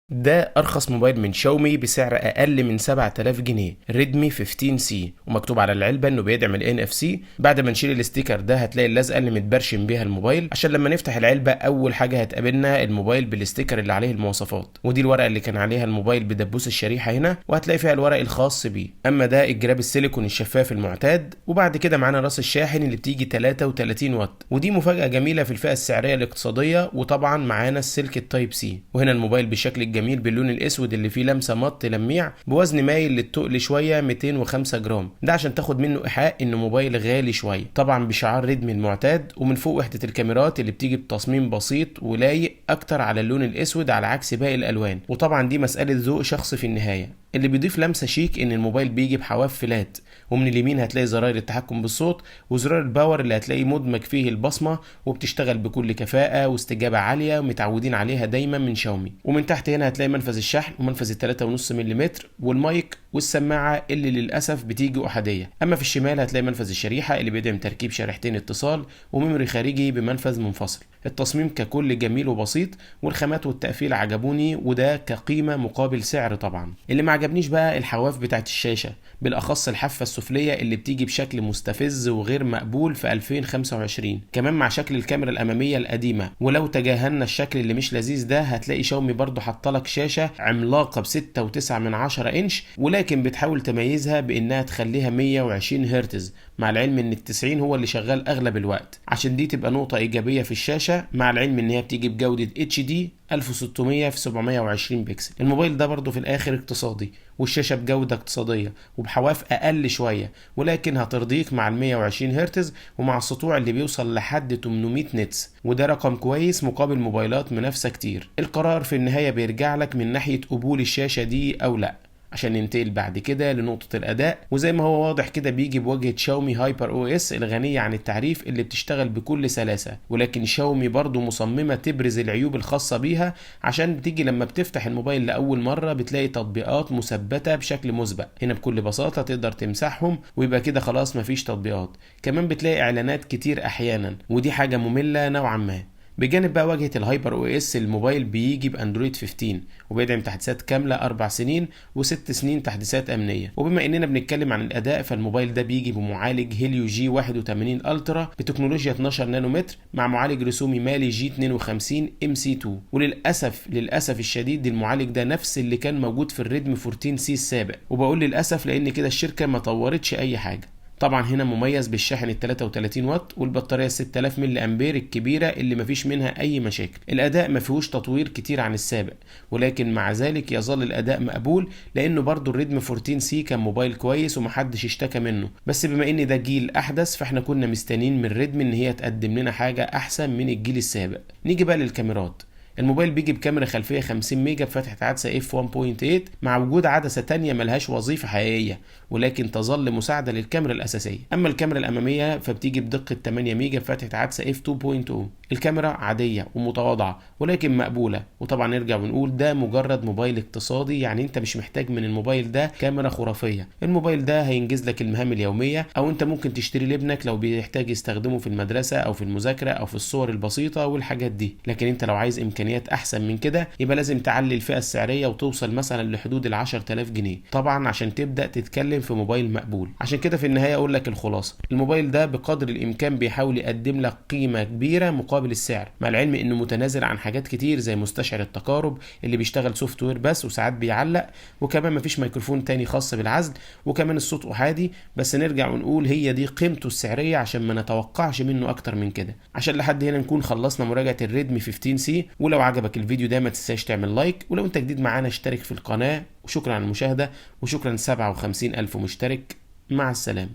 ده أرخص موبايل من شاومي بسعر أقل من 7000 جنيه، ريدمي 15 سي، ومكتوب على العلبة إنه بيدعم ال NFC. بعد ما نشيل الاستيكر ده هتلاقي اللزقة اللي متبرشم بيها الموبايل، عشان لما نفتح العلبة أول حاجة هتقابلنا الموبايل بالاستيكر اللي عليه المواصفات، ودي الورقة اللي كان عليها الموبايل بدبوس الشريحة هنا، وهتلاقي فيها الورق الخاص بيه. أما ده الجراب السيليكون الشفاف المعتاد، وبعد كده معانا راس الشاحن اللي بتيجي 33 واط، ودي مفاجأة جميلة في الفئة السعرية الاقتصادية. وطبعا معانا السلك التايب سي، وهنا الموبايل بشكل الجميل باللون الاسود اللي فيه لمسه مط لميع، بوزن مايل للتقل شويه 205 جرام، ده عشان تاخد منه ايحاء انه موبايل غالي شويه. طبعا بشعار ريدمي المعتاد، ومن فوق وحده الكاميرات اللي بتيجي بتصميم بسيط ولايق اكتر على اللون الاسود على عكس باقي الالوان. وطبعا دي مساله ذوق شخص في النهايه. اللي بيضيف لمسه شيك ان الموبايل بيجي بحواف فلات، ومن اليمين هتلاقي زراير التحكم بالصوت وزرار الباور اللي هتلاقي مدمج فيه البصمه، وبتشتغل بكل كفاءه واستجابه عاليه ومتعودين عليها دايما من شاومي. ومن تحت هنا هتلاقي منفذ الشحن ومنفذ 3.5 ملم والمايك والسماعه اللي للاسف بتيجي احاديه. اما في الشمال هتلاقي منفذ الشريحه اللي بيدعم تركيب شريحتين اتصال وميموري خارجي بمنفذ منفصل. التصميم ككل جميل وبسيط، والخامات والتقفيل عجبوني، وده كقيمه مقابل سعر. طبعا اللي ما عجبنيش بقى الحواف بتاعت الشاشه، بالاخص الحافه السفليه اللي بتيجي بشكل مستفز وغير مقبول في 2025، كمان مع شكل الكاميرا الاماميه القديمه. ولو تجاهلنا الشكل اللي مش لذيذ ده، هتلاقي شاومي برضو حطلك شاشه عملاقه ب 6.9 انش، ولكن بتحاول تميزها بانها تخليها 120 هرتز، مع العلم ان ال90 هو اللي شغال اغلب الوقت، عشان دي تبقى نقطه ايجابيه في الشاشه، مع العلم ان هي بتيجي بجوده HD 1600 في 720 بكسل. الموبايل ده برضو في الاخر اقتصادي، والشاشه بجوده اقتصاديه وبحواف اقل شويه، ولكن هترضيك مع ال 120 هرتز ومع السطوع اللي بيوصل لحد 800 نتس، وده رقم كويس مقابل موبايلات منافسه كتير. القرار في النهايه بيرجع لك من ناحيه قبول الشاشه دي او لا، عشان ننتقل بعد كده لنقطة الأداء. وزي ما هو واضح كده بيجي بواجهة شاومي هايبر او اس الغنية عن التعريف اللي بتشتغل بكل سلاسة، ولكن شاومي برضو مصممة تبرز العيوب الخاصة بيها، عشان بتيجي لما بتفتح الموبايل لأول مرة بتلاقي تطبيقات مثبتة بشكل مسبق. هنا بكل بساطة تقدر تمسحهم ويبقى كده خلاص مفيش تطبيقات. كمان بتلاقي إعلانات كتير أحيانا، ودي حاجة مملة نوعا ما. بجانب بقى واجهة الهايبر او اس، الموبايل بيجي باندرويد 15 وبيدعم تحديثات كاملة 4 سنين و6 سنين تحديثات امنية. وبما اننا بنتكلم عن الاداء، فالموبايل ده بيجي بمعالج هيليو جي 81 الترا بتكنولوجيا 12 نانومتر، مع معالج رسومي مالي جي 52 MC2. وللاسف الشديد المعالج ده نفس اللي كان موجود في الريدمي 14 سي السابق، وبقول للاسف لان كده الشركة ما طورتش اي حاجة. طبعا هنا مميز بالشاحن ال 33 واط والبطاريه 6000 ملي امبير الكبيره اللي مفيش منها اي مشاكل. الاداء ما فيهوش تطوير كتير عن السابق، ولكن مع ذلك يظل الاداء مقبول، لانه برضو الريدمي 14 سي كان موبايل كويس ومحدش اشتكى منه. بس بما ان ده جيل احدث، فاحنا كنا مستنيين من ريدمي ان هي تقدم لنا حاجه احسن من الجيل السابق. نيجي بقى للكاميرات. الموبايل بيجي بكاميرا خلفيه 50 ميجا بفتحه عدسه اف 1.8، مع وجود عدسه تانية ملهاش وظيفه حقيقيه، ولكن تظل مساعده للكاميرا الاساسيه. اما الكاميرا الاماميه فبتيجي بدقه 8 ميجا بفتحه عدسه اف 2.0. الكاميرا عاديه ومتواضعه ولكن مقبوله. وطبعا نرجع ونقول ده مجرد موبايل اقتصادي، يعني انت مش محتاج من الموبايل ده كاميرا خرافيه. الموبايل ده هينجز لك المهام اليوميه، او انت ممكن تشتري لابنك لو بيحتاج يستخدمه في المدرسه او في المذاكره او في الصور البسيطه والحاجات دي. لكن انت لو عايز امكانيات احسن من كده، يبقى لازم تعلي الفئه السعريه وتوصل مثلا لحدود ال 10000 جنيه طبعا عشان تبدا تتكلم في موبايل مقبول. عشان كده في النهايه اقول لك الخلاصه، الموبايل ده بقدر الامكان بيحاول يقدم لك قيمه كبيره مقابل السعر، مع العلم انه متنازل عن حاجات كتير زي مستشعر التقارب اللي بيشتغل سوفت وير بس وساعات بيعلق، وكمان مفيش ميكروفون تاني خاص بالعزل، وكمان الصوت احادي. بس نرجع ونقول هي دي قيمته السعريه، عشان ما نتوقعش منه اكتر من كده. عشان لحد هنا نكون خلصنا مراجعه الريدمي 15 سي. ولو عجبك الفيديو ده ما تنساش تعمل لايك، ولو انت جديد معانا اشترك في القناه. وشكرا على المشاهده، وشكرا 57,000 مشترك. مع السلامه.